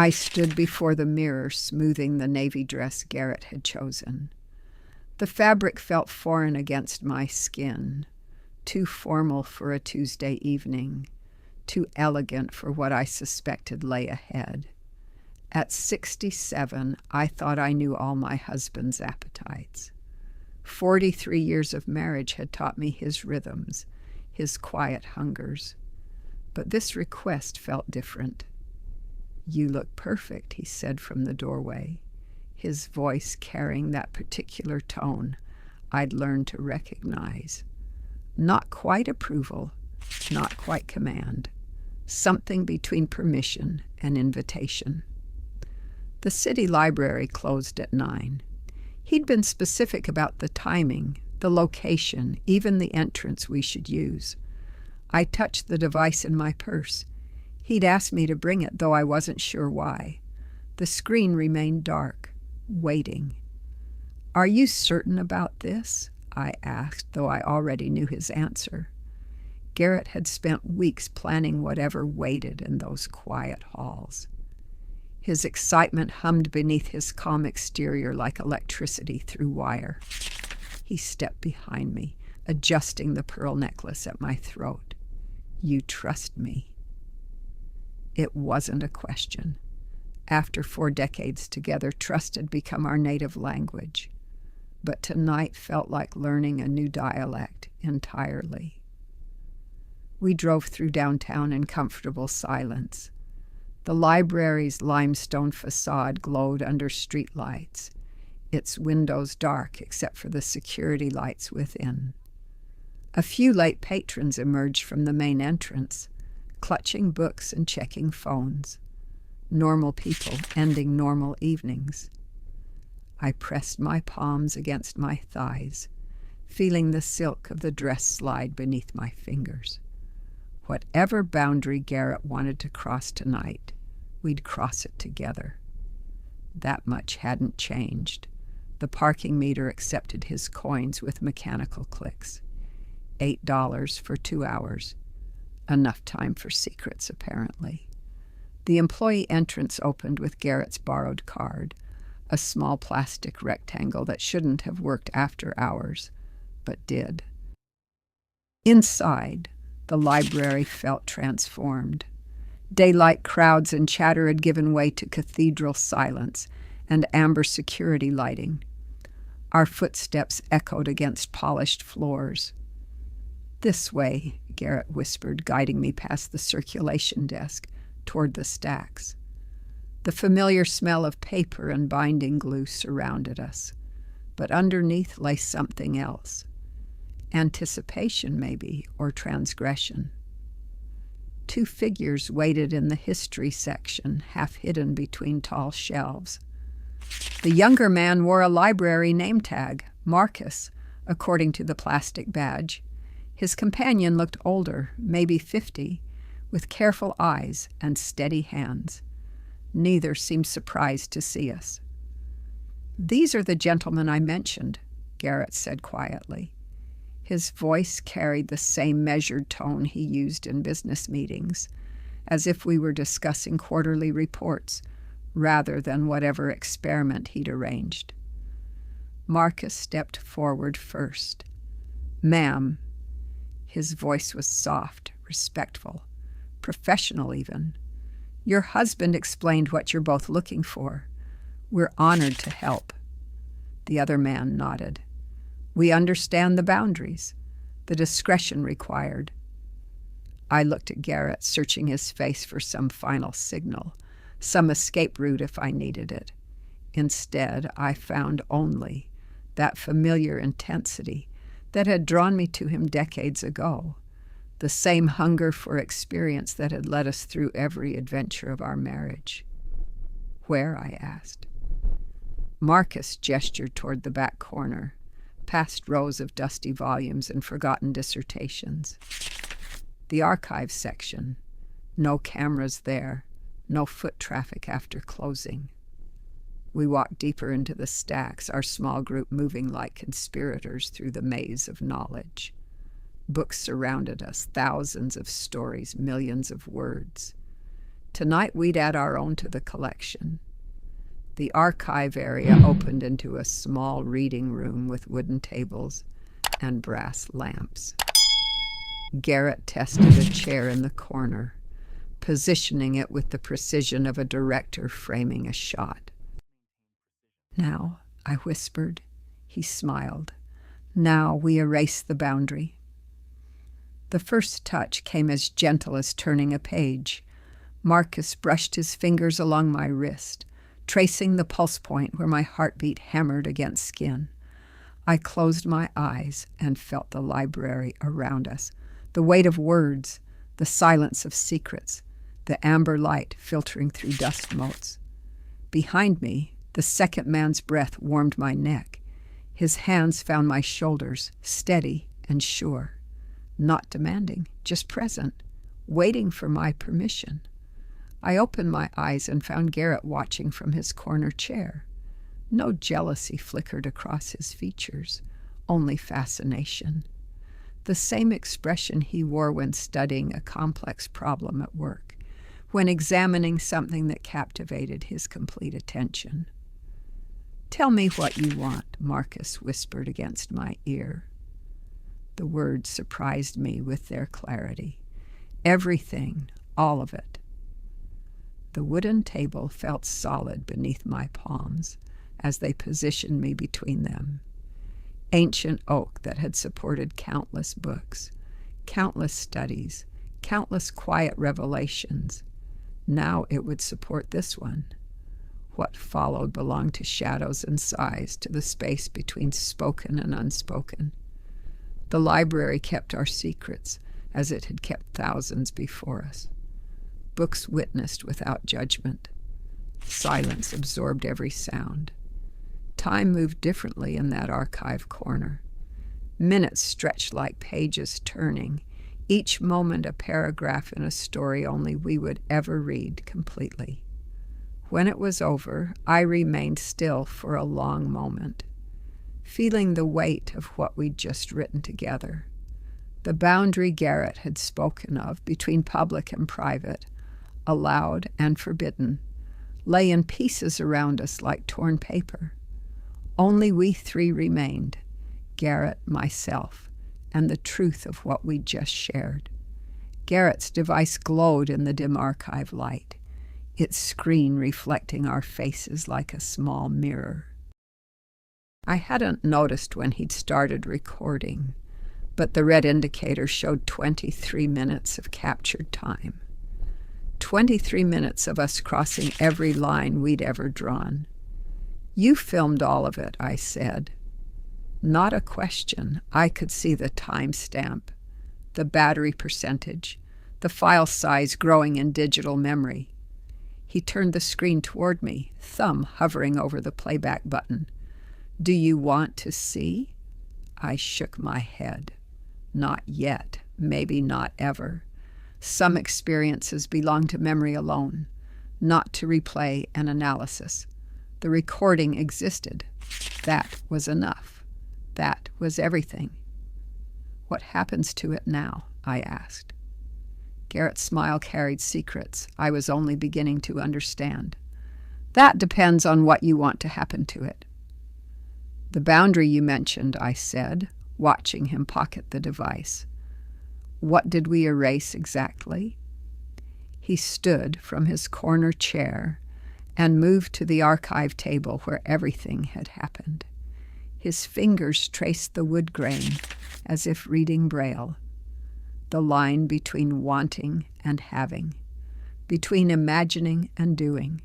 I stood before the mirror, smoothing the navy dress Garrett had chosen. The fabric felt foreign against my skin, too formal for a Tuesday evening, too elegant for what I suspected lay ahead. At 67, I thought I knew all my husband's appetites. 43 years of marriage had taught me his rhythms, his quiet hungers. But this request felt different. "You look perfect," he said from the doorway, his voice carrying that particular tone I'd learned to recognize. Not quite approval, not quite command, something between permission and invitation. The city library closed at 9. He'd been specific about the timing, the location, even the entrance we should use. I touched the device in my purse. He'd asked me to bring it, though I wasn't sure why. The screen remained dark, waiting. "Are you certain about this?" I asked, though I already knew his answer. Garrett had spent weeks planning whatever waited in those quiet halls. His excitement hummed beneath his calm exterior like electricity through wire. He stepped behind me, adjusting the pearl necklace at my throat. "You trust me?" It wasn't a question. After 4 decades together, trust had become our native language. But tonight felt like learning a new dialect entirely. We drove through downtown in comfortable silence. The library's limestone facade glowed under streetlights, its windows dark except for the security lights within. A few late patrons emerged from the main entrance, clutching books and checking phones. Normal people ending normal evenings. I pressed my palms against my thighs, feeling the silk of the dress slide beneath my fingers. Whatever boundary Garrett wanted to cross tonight, we'd cross it together. That much hadn't changed. The parking meter accepted his coins with mechanical clicks. $8 for 2 hours. Enough time for secrets, apparently. The employee entrance opened with Garrett's borrowed card, a small plastic rectangle that shouldn't have worked after hours, but did. Inside, the library felt transformed. Daylight crowds and chatter had given way to cathedral silence and amber security lighting. Our footsteps echoed against polished floors. "This way," Garrett whispered, guiding me past the circulation desk toward the stacks. The familiar smell of paper and binding glue surrounded us, but underneath lay something else. Anticipation, maybe, or transgression. 2 figures waited in the history section, half hidden between tall shelves. The younger man wore a library name tag, Marcus, according to the plastic badge. His companion looked older, maybe 50, with careful eyes and steady hands. Neither seemed surprised to see us. "These are the gentlemen I mentioned," Garrett said quietly. His voice carried the same measured tone he used in business meetings, as if we were discussing quarterly reports rather than whatever experiment he'd arranged. Marcus stepped forward first. "Ma'am." His voice was soft, respectful, professional even. "Your husband explained what you're both looking for. We're honored to help." The other man nodded. "We understand the boundaries, the discretion required." I looked at Garrett, searching his face for some final signal, some escape route if I needed it. Instead, I found only that familiar intensity that had drawn me to him decades ago, the same hunger for experience that had led us through every adventure of our marriage. "Where?" I asked. Marcus gestured toward the back corner, past rows of dusty volumes and forgotten dissertations. "The archives section. No cameras there, no foot traffic after closing." We walked deeper into the stacks, our small group moving like conspirators through the maze of knowledge. Books surrounded us, thousands of stories, millions of words. Tonight we'd add our own to the collection. The archive area opened into a small reading room with wooden tables and brass lamps. Garrett tested a chair in the corner, positioning it with the precision of a director framing a shot. "Now," I whispered. He smiled. "Now we erase the boundary." The first touch came as gentle as turning a page. Marcus brushed his fingers along my wrist, tracing the pulse point where my heartbeat hammered against skin. I closed my eyes and felt the library around us, the weight of words, the silence of secrets, the amber light filtering through dust motes. Behind me, the second man's breath warmed my neck. His hands found my shoulders, steady and sure. Not demanding, just present, waiting for my permission. I opened my eyes and found Garrett watching from his corner chair. No jealousy flickered across his features, only fascination. The same expression he wore when studying a complex problem at work, when examining something that captivated his complete attention. "Tell me what you want," Marcus whispered against my ear. The words surprised me with their clarity. Everything, all of it. The wooden table felt solid beneath my palms as they positioned me between them. Ancient oak that had supported countless books, countless studies, countless quiet revelations. Now it would support this one. What followed belonged to shadows and sighs, to the space between spoken and unspoken. The library kept our secrets, as it had kept thousands before us. Books witnessed without judgment. Silence absorbed every sound. Time moved differently in that archive corner. Minutes stretched like pages turning, each moment a paragraph in a story only we would ever read completely. When it was over, I remained still for a long moment, feeling the weight of what we'd just written together. The boundary Garrett had spoken of between public and private, allowed and forbidden, lay in pieces around us like torn paper. Only we three remained, Garrett, myself, and the truth of what we'd just shared. Garrett's device glowed in the dim archive light, its screen reflecting our faces like a small mirror. I hadn't noticed when he'd started recording, but the red indicator showed 23 minutes of captured time. 23 minutes of us crossing every line we'd ever drawn. "You filmed all of it," I said. Not a question. I could see the timestamp, the battery percentage, the file size growing in digital memory. He turned the screen toward me, thumb hovering over the playback button. "Do you want to see?" I shook my head. Not yet, maybe not ever. Some experiences belong to memory alone, not to replay and analysis. The recording existed. That was enough. That was everything. "What happens to it now?" I asked. Garrett's smile carried secrets I was only beginning to understand. "That depends on what you want to happen to it." "The boundary you mentioned," I said, watching him pocket the device. "What did we erase exactly?" He stood from his corner chair and moved to the archive table where everything had happened. His fingers traced the wood grain as if reading Braille, the line between wanting and having, between imagining and doing.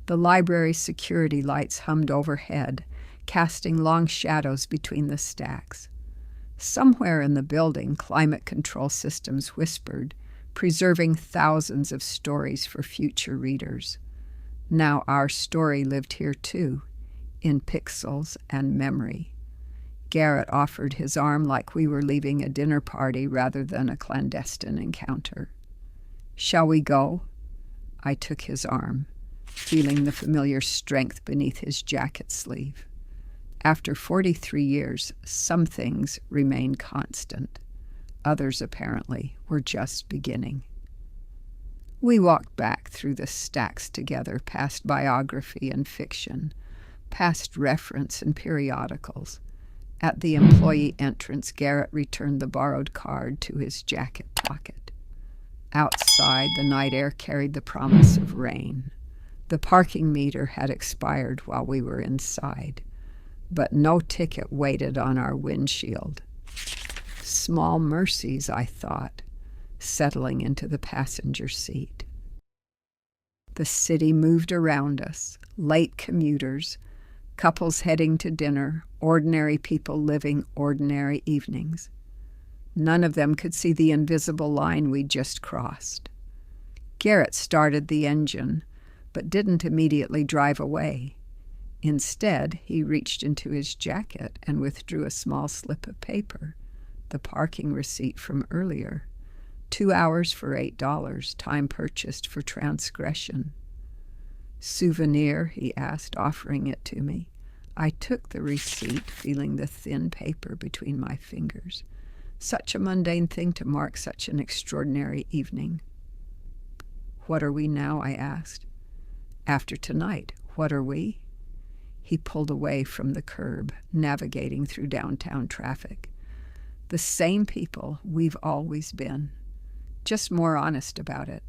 The library's security lights hummed overhead, casting long shadows between the stacks. Somewhere in the building, climate control systems whispered, preserving thousands of stories for future readers. Now our story lived here too, in pixels and memory. Garrett offered his arm like we were leaving a dinner party rather than a clandestine encounter. "Shall we go?" I took his arm, feeling the familiar strength beneath his jacket sleeve. After 43 years, some things remain constant. Others, apparently, were just beginning. We walked back through the stacks together, past biography and fiction, past reference and periodicals. At the employee entrance, Garrett returned the borrowed card to his jacket pocket. Outside, the night air carried the promise of rain. The parking meter had expired while we were inside, but no ticket waited on our windshield. Small mercies, I thought, settling into the passenger seat. The city moved around us, late commuters, couples heading to dinner, ordinary people living ordinary evenings. None of them could see the invisible line we'd just crossed. Garrett started the engine, but didn't immediately drive away. Instead, he reached into his jacket and withdrew a small slip of paper, the parking receipt from earlier. 2 hours for $8, time purchased for transgression. Souvenir, he asked, offering it to me. I took the receipt, feeling the thin paper between my fingers. Such a mundane thing to mark such an extraordinary evening. What are we now? I asked. After tonight, what are we? He pulled away from the curb, navigating through downtown traffic. The same people we've always been, just more honest about it.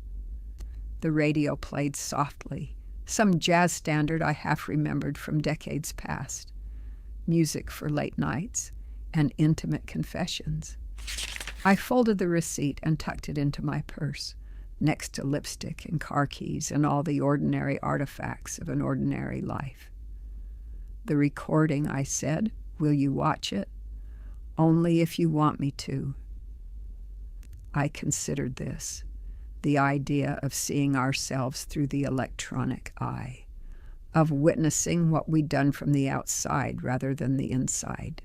The radio played softly, some jazz standard I half remembered from decades past, music for late nights and intimate confessions. I folded the receipt and tucked it into my purse, next to lipstick and car keys and all the ordinary artifacts of an ordinary life. The recording, I said. Will you watch it? Only if you want me to. I considered this, the idea of seeing ourselves through the electronic eye, of witnessing what we'd done from the outside rather than the inside.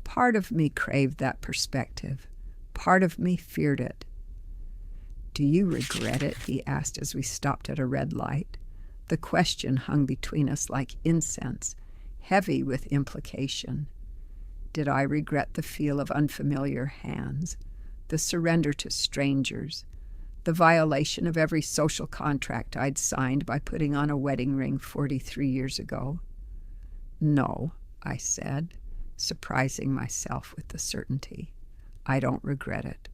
Part of me craved that perspective. Part of me feared it. Do you regret it? He asked as we stopped at a red light. The question hung between us like incense, heavy with implication. Did I regret the feel of unfamiliar hands, the surrender to strangers, the violation of every social contract I'd signed by putting on a wedding ring 43 years ago? No, I said, surprising myself with the certainty. I don't regret it.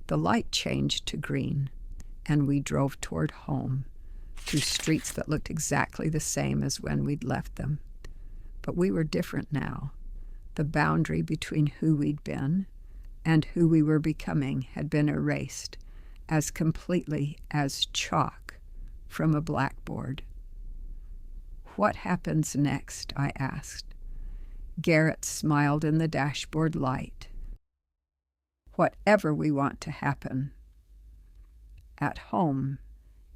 The light changed to green, and we drove toward home, through streets that looked exactly the same as when we'd left them. But we were different now. The boundary between who we'd been and who we were becoming had been erased as completely as chalk from a blackboard. What happens next? I asked. Garrett smiled in the dashboard light. Whatever we want to happen. At home,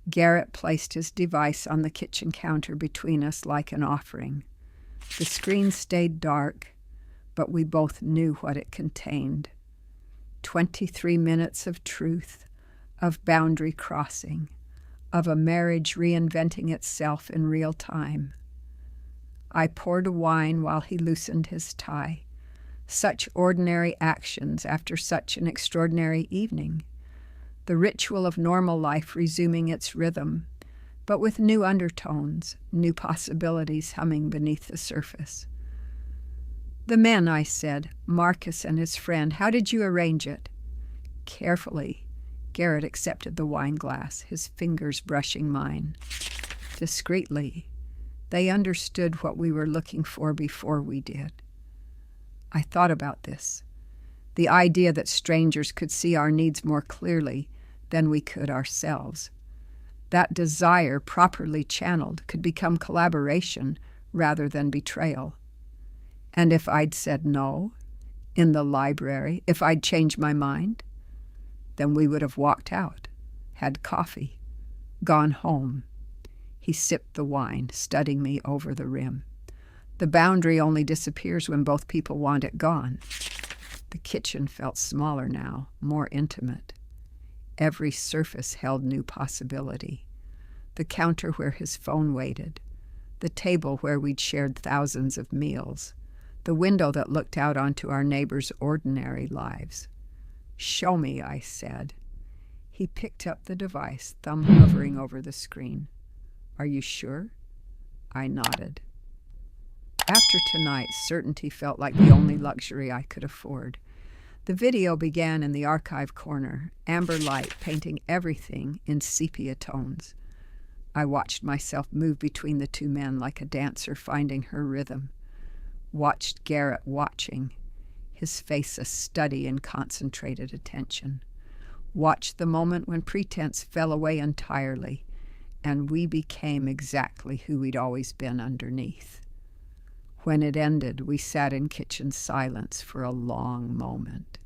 Garrett placed his device on the kitchen counter between us like an offering. The screen stayed dark, but we both knew what it contained. 23 minutes of truth, of boundary crossing, of a marriage reinventing itself in real time. I poured wine while he loosened his tie. Such ordinary actions after such an extraordinary evening. The ritual of normal life resuming its rhythm, but with new undertones, new possibilities humming beneath the surface. The men, I said, Marcus and his friend, how did you arrange it? Carefully, Garrett accepted the wine glass, his fingers brushing mine. Discreetly, they understood what we were looking for before we did. I thought about this, the idea that strangers could see our needs more clearly than we could ourselves. That desire, properly channeled, could become collaboration rather than betrayal. And if I'd said no, in the library, if I'd changed my mind, then we would have walked out, had coffee, gone home. He sipped the wine, studying me over the rim. The boundary only disappears when both people want it gone. The kitchen felt smaller now, more intimate. Every surface held new possibility. The counter where his phone waited, the table where we'd shared thousands of meals, the window that looked out onto our neighbors' ordinary lives. Show me, I said. He picked up the device, thumb hovering over the screen. "Are you sure?" I nodded. After tonight, certainty felt like the only luxury I could afford. The video began in the archive corner, amber light painting everything in sepia tones. I watched myself move between the two men like a dancer finding her rhythm. Watched Garrett watching, his face a study in concentrated attention. Watched the moment when pretense fell away entirely, and we became exactly who we'd always been underneath. When it ended, we sat in kitchen silence for a long moment.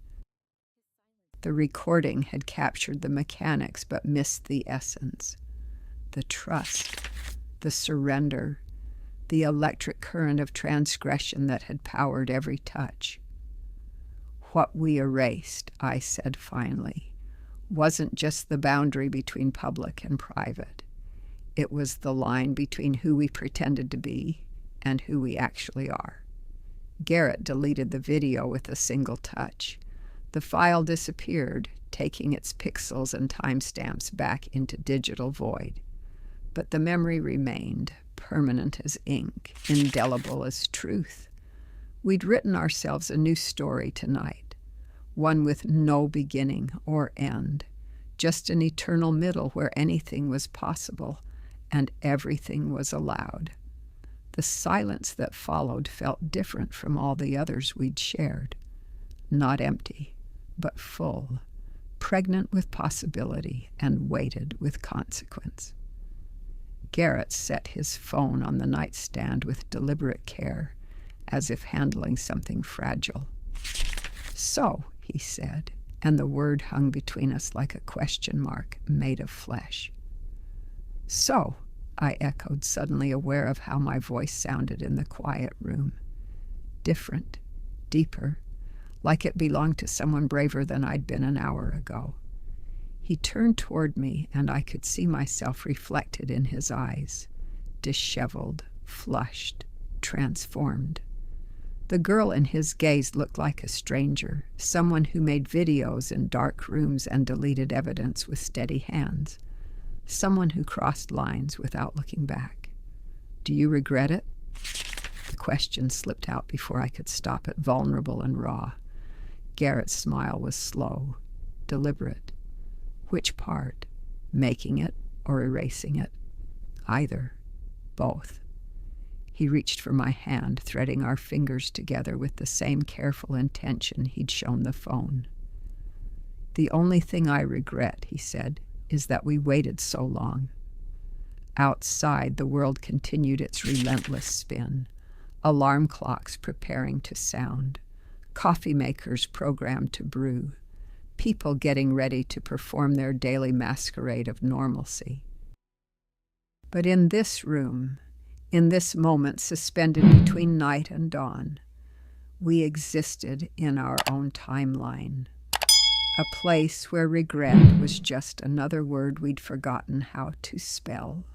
The recording had captured the mechanics but missed the essence. The trust, the surrender, the electric current of transgression that had powered every touch. What we erased, I said finally, wasn't just the boundary between public and private. It was the line between who we pretended to be and who we actually are. Garrett deleted the video with a single touch. The file disappeared, taking its pixels and timestamps back into digital void. But the memory remained, permanent as ink, indelible as truth. We'd written ourselves a new story tonight, one with no beginning or end, just an eternal middle where anything was possible and everything was allowed. The silence that followed felt different from all the others we'd shared. Not empty, but full, pregnant with possibility and weighted with consequence. Garrett set his phone on the nightstand with deliberate care, as if handling something fragile. "So," he said, and the word hung between us like a question mark made of flesh. "So," I echoed, suddenly aware of how my voice sounded in the quiet room. Different, deeper, like it belonged to someone braver than I'd been an hour ago. He turned toward me, and I could see myself reflected in his eyes, disheveled, flushed, transformed. The girl in his gaze looked like a stranger, someone who made videos in dark rooms and deleted evidence with steady hands, someone who crossed lines without looking back. "Do you regret it?" The question slipped out before I could stop it, vulnerable and raw. Garrett's smile was slow, deliberate. Which part? Making it or erasing it? Either. Both. He reached for my hand, threading our fingers together with the same careful intention he'd shown the phone. "The only thing I regret," he said, "is that we waited so long." Outside, the world continued its relentless spin. Alarm clocks preparing to sound. Coffee makers programmed to brew. People getting ready to perform their daily masquerade of normalcy. But in this room, in this moment suspended between night and dawn, we existed in our own timeline, a place where regret was just another word we'd forgotten how to spell.